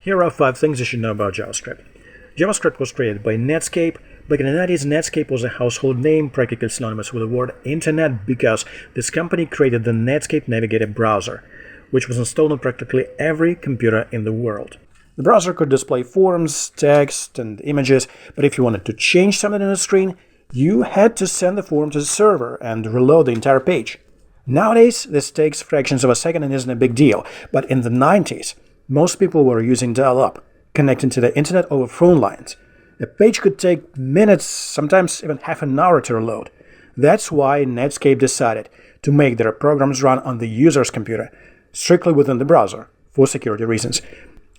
Here are 5 things you should know about JavaScript. JavaScript was created by Netscape. Back in the 90s, Netscape was a household name, practically synonymous with the word internet, because this company created the Netscape Navigator browser, which was installed on practically every computer in the world. The browser could display forms, text, and images, but if you wanted to change something on the screen, you had to send the form to the server and reload the entire page. Nowadays, this takes fractions of a second and isn't a big deal, but in the 90s, most people were using dial-up, connecting to the internet over phone lines. A page could take minutes, sometimes even half an hour to reload. That's why Netscape decided to make their programs run on the user's computer, strictly within the browser, for security reasons.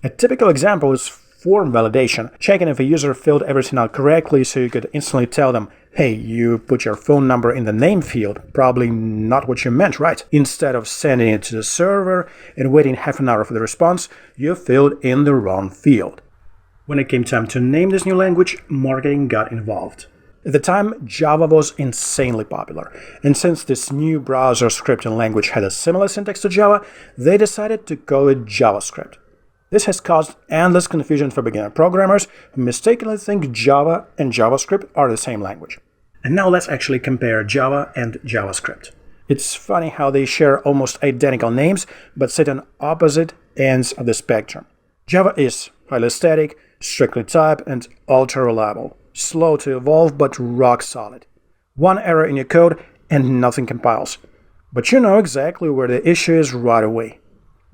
A typical example is form validation, checking if a user filled everything out correctly so you could instantly tell them, hey, you put your phone number in the name field, probably not what you meant, right? Instead of sending it to the server and waiting half an hour for the response, you filled in the wrong field. When it came time to name this new language, marketing got involved. At the time, Java was insanely popular, and since this new browser scripting language had a similar syntax to Java, they decided to call it JavaScript. This has caused endless confusion for beginner programmers who mistakenly think Java and JavaScript are the same language. And now let's actually compare Java and JavaScript. It's funny how they share almost identical names, but sit on opposite ends of the spectrum. Java is highly static, strictly typed, and ultra-reliable. Slow to evolve, but rock solid. One error in your code and nothing compiles. But you know exactly where the issue is right away.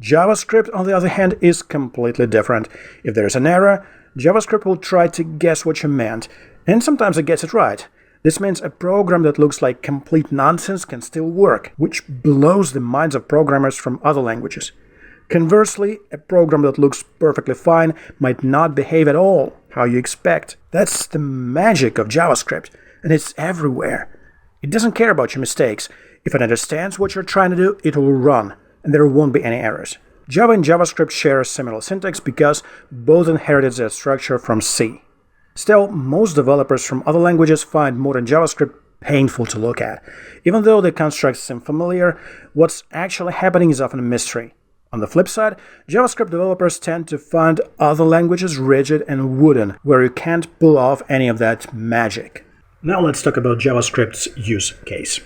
JavaScript, on the other hand, is completely different. If there's an error, JavaScript will try to guess what you meant, and sometimes it gets it right. This means a program that looks like complete nonsense can still work, which blows the minds of programmers from other languages. Conversely, a program that looks perfectly fine might not behave at all how you expect. That's the magic of JavaScript, and it's everywhere. It doesn't care about your mistakes. If it understands what you're trying to do, it will run, and there won't be any errors. Java and JavaScript share a similar syntax because both inherited their structure from C. Still, most developers from other languages find modern JavaScript painful to look at. Even though the constructs seem familiar, what's actually happening is often a mystery. On the flip side, JavaScript developers tend to find other languages rigid and wooden, where you can't pull off any of that magic. Now let's talk about JavaScript's use case.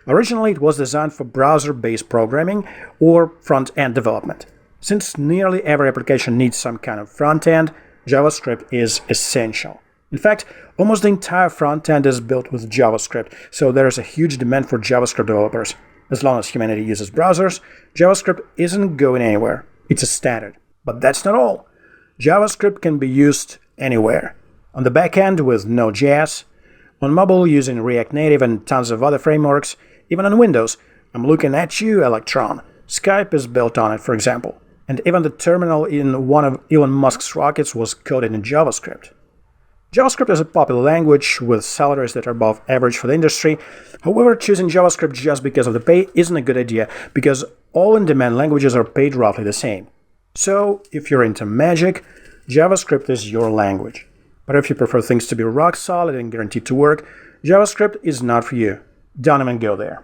Originally, it was designed for browser-based programming or front-end development. Since nearly every application needs some kind of front-end, JavaScript is essential. In fact, almost the entire front-end is built with JavaScript, so there is a huge demand for JavaScript developers. As long as humanity uses browsers, JavaScript isn't going anywhere. It's a standard. But that's not all. JavaScript can be used anywhere. On the back-end with Node.js, on mobile using React Native and tons of other frameworks, even on Windows. I'm looking at you, Electron. Skype is built on it, for example. And even the terminal in one of Elon Musk's rockets was coded in JavaScript. JavaScript is a popular language with salaries that are above average for the industry. However, choosing JavaScript just because of the pay isn't a good idea, because all in-demand languages are paid roughly the same. So, if you're into magic, JavaScript is your language. But if you prefer things to be rock solid and guaranteed to work, JavaScript is not for you. Don't even go there.